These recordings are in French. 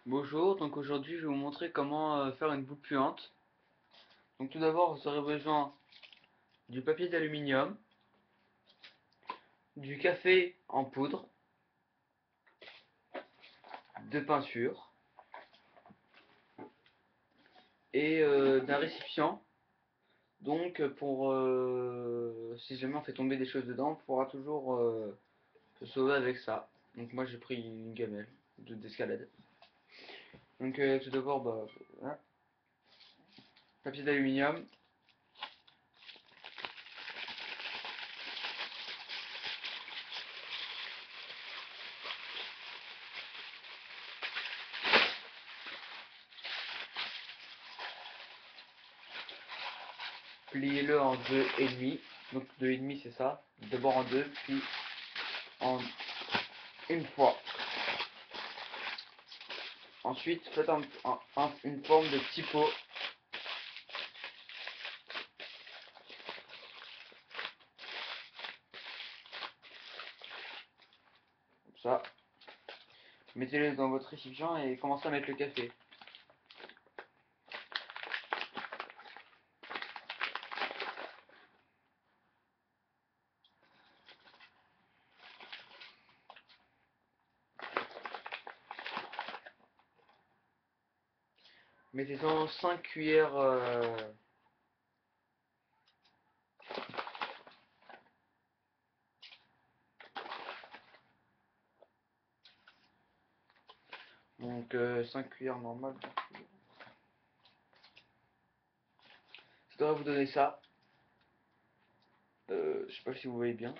Bonjour, donc aujourd'hui je vais vous montrer comment faire une boule puante. Donc tout d'abord vous aurez besoin du papier d'aluminium, du café en poudre, de peinture et d'un récipient. Donc pour si jamais on fait tomber des choses dedans, on pourra toujours se sauver avec ça. Donc moi j'ai pris une gamelle d'escalade. Donc tout d'abord voilà, papier d'aluminium, pliez-le en deux et demi. Donc deux et demi c'est ça. D'abord en deux, puis en une fois. Ensuite, faites une forme de petit pot. Comme ça. Mettez-le dans votre récipient et commencez à mettre le café. Mettez-en 5 cuillères. Donc 5 cuillères normales. Ça devrait vous donner ça. Je sais pas si vous voyez bien.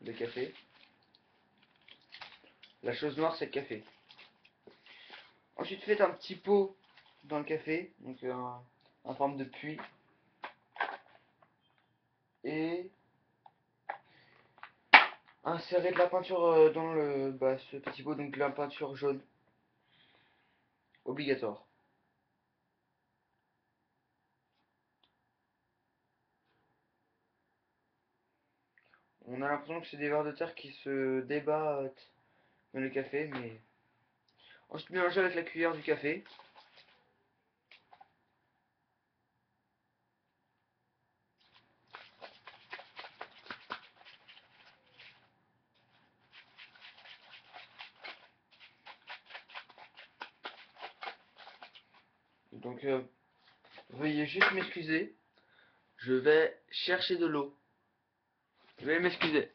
Le café. La chose noire c'est le café. Ensuite faites un petit pot dans le café. Donc en forme de puits. Et insérez de la peinture dans ce petit pot. Donc la peinture jaune. Obligatoire. On a l'impression que c'est des vers de terre qui se débattent dans le café, mais ensuite mélangez avec la cuillère du café. Donc veuillez juste m'excuser, je vais chercher de l'eau. Veuillez m'excuser.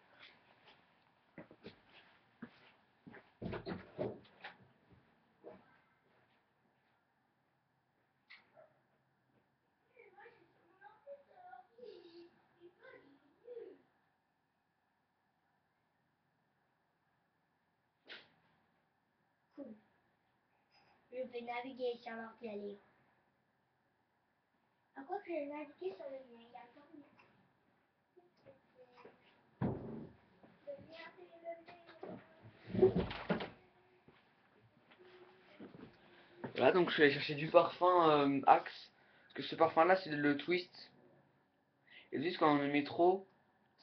Cool. Je vais naviguer sur l'ordi. À quoi que je vais naviguer sur le lien, il y a plein de... Là donc je suis allé chercher du parfum Axe. Parce que ce parfum là c'est le Twist. Et juste quand on le met trop,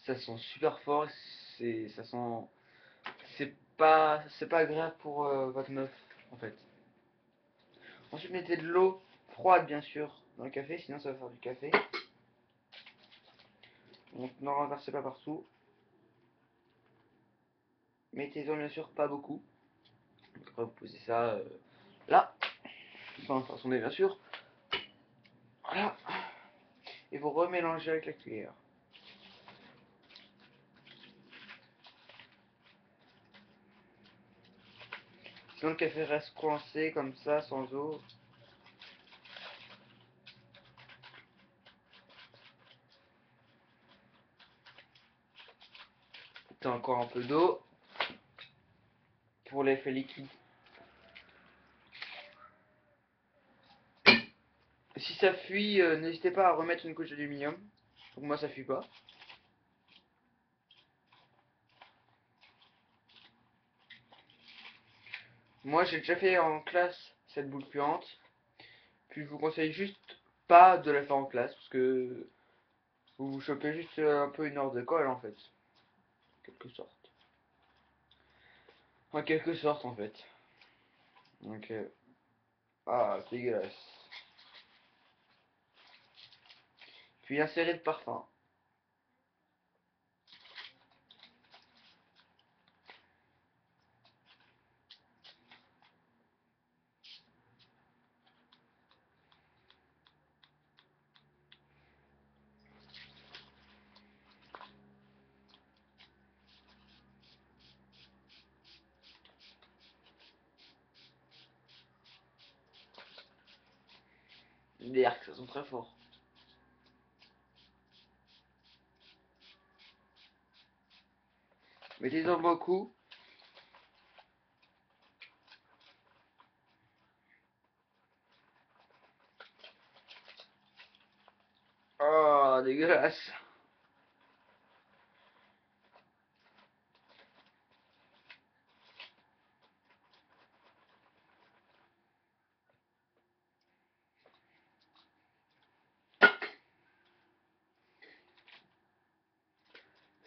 ça sent super fort. Ça sent. C'est pas agréable pour votre meuf en fait. Ensuite mettez de l'eau froide bien sûr dans le café, sinon ça va faire du café. Donc n'en renversez pas partout. Mettez-en bien sûr pas beaucoup. Donc après vous posez ça là. Sans façonner bien sûr. Voilà. Et vous remélangez avec la cuillère. Sinon le café reste coincé comme ça, sans eau. T'as encore un peu d'eau pour l'effet liquide. Si ça fuit, n'hésitez pas à remettre une couche d'aluminium. Pour moi ça fuit pas. Moi j'ai déjà fait en classe cette boule puante. Puis je vous conseille juste pas de la faire en classe parce que vous vous chopez juste un peu une heure de colle en fait. En quelque sorte. En quelque sorte en fait. Donc Ah, dégueulasse. Puis insérer de parfum. Les arcs, ça sent très fort. Mettez-en beaucoup. Oh, dégueulasse.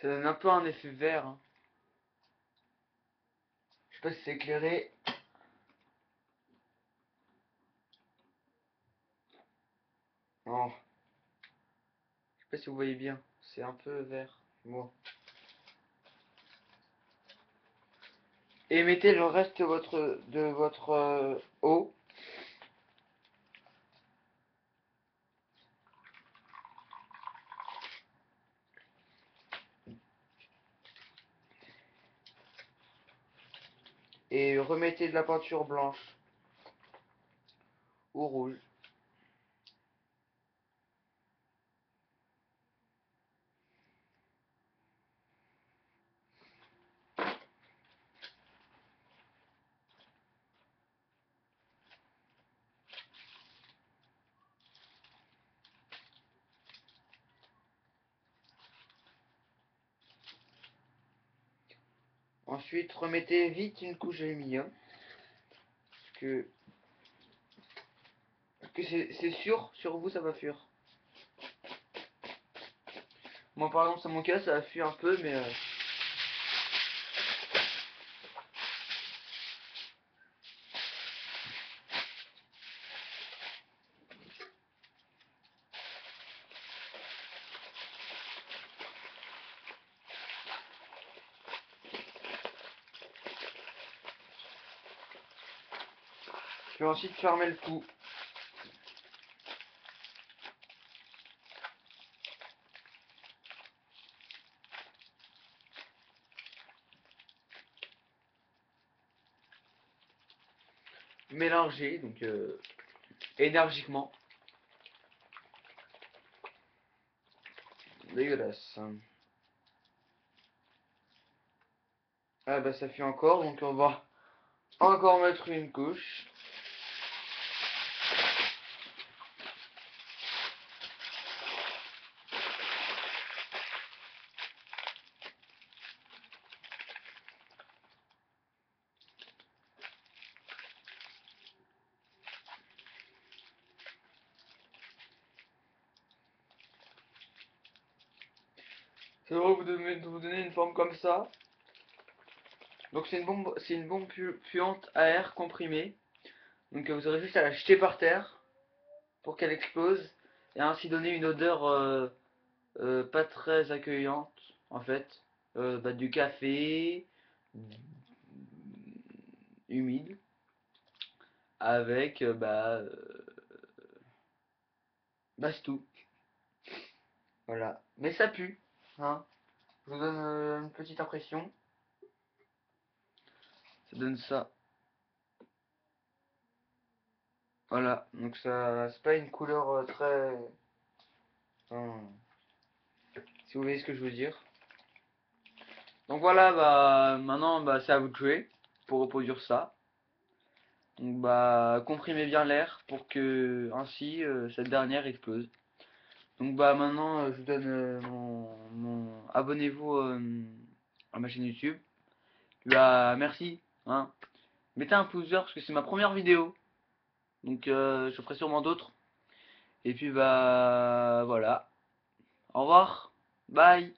Ça donne un peu un effet vert, hein. Je sais pas si c'est éclairé. Non. Je sais pas si vous voyez bien. C'est un peu vert. Bon. Et mettez le reste de votre eau. Et remettez de la peinture blanche ou rouge. Ensuite, remettez vite une couche d'aluminium. Que, que c'est sûr, sur vous ça va fuir. Moi par exemple, dans mon cas, ça a fui un peu, mais je vais ensuite fermer le coup. Mélanger, donc énergiquement. Dégueulasse. Ah bah ça fuit encore, donc on va encore mettre une couche. Ça devrait vous donner une forme comme ça. Donc c'est une bombe puante à air comprimé. Donc vous aurez juste à la jeter par terre pour qu'elle explose et ainsi donner une odeur pas très accueillante en fait. Bah, du café humide avec bah c'est tout. Voilà. Mais ça pue, hein. Je vous donne une petite impression. Ça donne ça. Voilà. Donc ça, c'est pas une couleur très. Enfin, si vous voyez ce que je veux dire. Donc voilà, bah maintenant bah c'est à vous de jouer pour reproduire ça. Donc bah comprimez bien l'air pour que ainsi cette dernière explose. Donc bah maintenant je vous donne abonnez-vous à ma chaîne YouTube. Bah merci, hein. Mettez un pouce vert parce que c'est ma première vidéo. Donc je ferai sûrement d'autres. Et puis bah voilà. Au revoir. Bye.